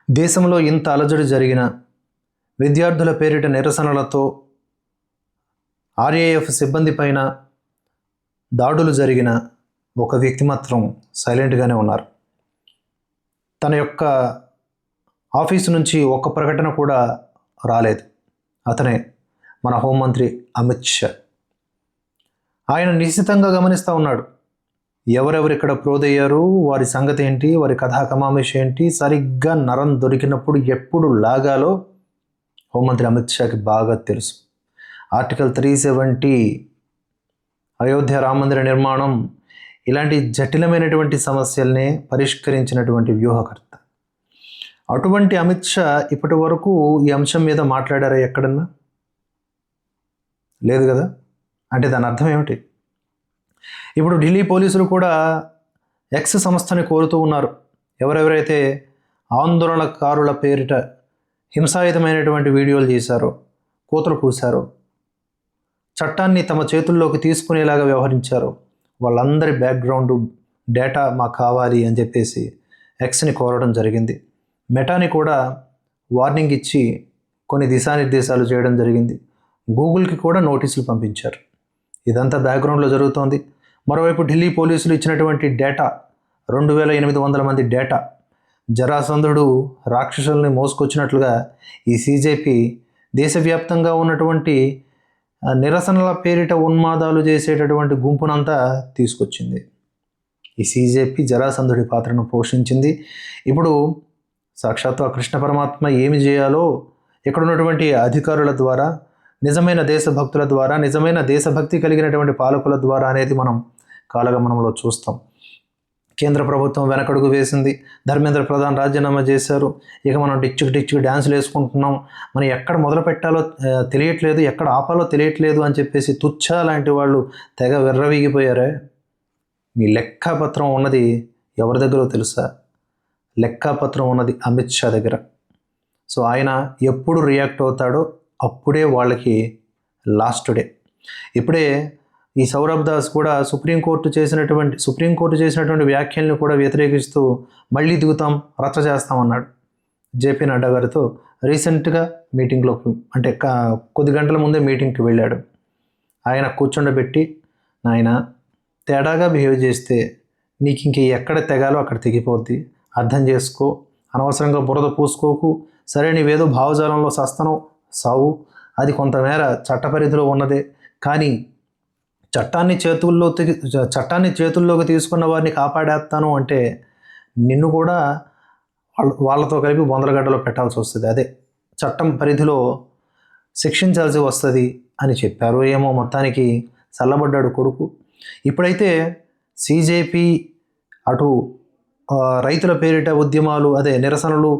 దేశంలో ఇంత అలజడి జరిగిన, విద్యార్థుల పేరిట నిరసనలతో ఆర్ఏఎఫ్ సిబ్బంది పైన దాడులు జరిగిన ఒక వ్యక్తి మాత్రం సైలెంట్గానే ఉన్నారు. తన యొక్క ఆఫీసు నుంచి ఒక్క ప్రకటన కూడా రాలేదు. అతనే మన హోంమంత్రి అమిత్ షా. ఆయన నిశ్చితంగా గమనిస్తూ ఉన్నాడు. ఎవరెవరు ఇక్కడ ప్రోదయ్యారు, వారి సంగతి ఏంటి, వారి కథా కమామేష్ ఏంటి, సరిగ్గా నరం దొరికినప్పుడు ఎప్పుడు లాగాలో హోంమంత్రి అమిత్ షాకి బాగా తెలుసు. ఆర్టికల్ 370, అయోధ్య రామ మందిర నిర్మాణం, ఇలాంటి జటిలమైనటువంటి సమస్యల్ని పరిష్కరించినటువంటి వ్యూహకర్త. అటువంటి అమిత్ షా ఇప్పటి వరకు ఈ అంశం మీద మాట్లాడారా ఎక్కడన్నా? లేదు కదా. అంటే దాని అర్థం ఏమిటి? ఇప్పుడు ఢిల్లీ పోలీసులు కూడా ఎక్స్ సంస్థని కోరుతూ ఉన్నారు. ఎవరెవరైతే ఆందోళనకారుల పేరిట హింసాయుతమైనటువంటి వీడియోలు చేశారో, కూతలు కూశారో, చట్టాన్ని తమ చేతుల్లోకి తీసుకునేలాగా వ్యవహరించారో, వాళ్ళందరి బ్యాక్గ్రౌండ్ డేటా మాకు కావాలి అని చెప్పేసి ఎక్స్ని కోరడం జరిగింది. మెటాని కూడా వార్నింగ్ ఇచ్చి కొన్ని దిశానిర్దేశాలు చేయడం జరిగింది. గూగుల్కి కూడా నోటీసులు పంపించారు. ఇదంతా బ్యాక్గ్రౌండ్లో జరుగుతోంది. మరోవైపు ఢిల్లీ పోలీసులు ఇచ్చినటువంటి డేటా 2800 మంది డేటా, జరాసంధుడు రాక్షసుల్ని మోసుకొచ్చినట్లుగా ఈ సీజేపీ దేశవ్యాప్తంగా ఉన్నటువంటి నిరసనల పేరిట ఉన్మాదాలు చేసేటటువంటి గుంపునంతా తీసుకొచ్చింది. ఈ సీజేపీ జరాసంధుడి పాత్రను పోషించింది. ఇప్పుడు సాక్షాత్తు ఆ కృష్ణ పరమాత్మ ఏమి చేయాలో ఇక్కడ ఉన్నటువంటి అధికారుల ద్వారా, నిజమైన దేశభక్తుల ద్వారా, నిజమైన దేశభక్తి కలిగినటువంటి పాలకుల ద్వారా అనేది మనం కాలగమనంలో చూస్తాం. కేంద్ర ప్రభుత్వం వెనకడుగు వేసింది. ధర్మేంద్ర ప్రధాన్ రాజీనామా చేశారు. ఇక మనం డిచ్చుకు డ్యాన్సులు వేసుకుంటున్నాం. మనం ఎక్కడ మొదలు పెట్టాలో తెలియట్లేదు, ఎక్కడ ఆపాలో తెలియట్లేదు అని చెప్పేసి తుచ్చ లాంటి వాళ్ళు తెగ విర్రవీగిపోయారే. మీ లెక్కాపత్రం ఉన్నది ఎవరి దగ్గర తెలుసా? లెక్కాపత్రం ఉన్నది అమిత్ షా దగ్గర. సో ఆయన ఎప్పుడు రియాక్ట్ అవుతాడో అప్పుడే వాళ్ళకి లాస్ట్ డే. ఇప్పుడే ఈ సౌరభ్ దాస్ కూడా సుప్రీంకోర్టు చేసినటువంటి వ్యాఖ్యలను కూడా వ్యతిరేకిస్తూ మళ్ళీ దిగుతాం, రచ్చ చేస్తామన్నాడు. జేపీ నడ్డా గారితో రీసెంట్గా మీటింగ్లోకి, అంటే కొద్ది గంటల ముందే మీటింగ్కి వెళ్ళాడు. ఆయన కూర్చుండబెట్టి, నాయన తేడాగా బిహేవ్ చేస్తే నీకు ఇంక ఎక్కడ తెగాలో అక్కడ తెగిపోద్ది, అర్థం చేసుకో, అనవసరంగా బురద పూసుకోకు, సరే నీవేదో భావజాలంలో సస్తనం సావు, అది కొంతమేర చట్ట పరిధిలో ఉన్నదే, కానీ చట్టాన్ని చేతుల్లోకి తీసుకున్న వారిని కాపాడేస్తాను అంటే నిన్ను కూడా వాళ్ళతో కలిపి బొందలగడ్డలో పెట్టాల్సి వస్తుంది, అదే చట్టం పరిధిలో శిక్షించాల్సి వస్తుంది అని చెప్పారు. ఏమో మొత్తానికి చల్లబడ్డాడు కొడుకు. ఇప్పుడైతే సీజేపీ అటు రైతుల పేరిట ఉద్యమాలు, అదే నిరసనలు,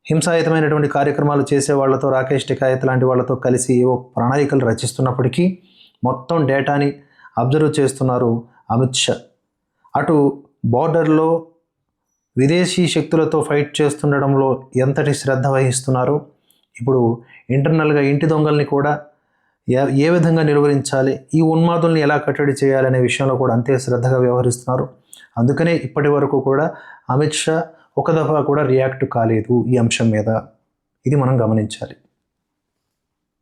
హింసాయుతమైనటువంటి కార్యక్రమాలు చేసే వాళ్ళతో, రాకేష్ టికాయత్ లాంటి వాళ్ళతో కలిసి ఏవో ప్రణాళికలు రచిస్తున్నప్పటికీ మొత్తం డేటాని అబ్జర్వ్ చేస్తున్నారు అమిత్ షా. అటు బార్డర్లో విదేశీ శక్తులతో ఫైట్ చేస్తుండడంలో ఎంతటి శ్రద్ధ వహిస్తున్నారో, ఇప్పుడు ఇంటర్నల్గా ఇంటి దొంగల్ని కూడా ఏ విధంగా నిర్వహించాలి, ఈ ఉన్మాదుల్ని ఎలా కట్టడి చేయాలనే విషయంలో కూడా అంతే శ్రద్ధగా వ్యవహరిస్తున్నారు. అందుకనే ఇప్పటి వరకు కూడా అమిత్ షా ఒక దఫా కూడా రియాక్ట్ కాలేదు ఈ అంశం మీద. ఇది మనం గమనించాలి.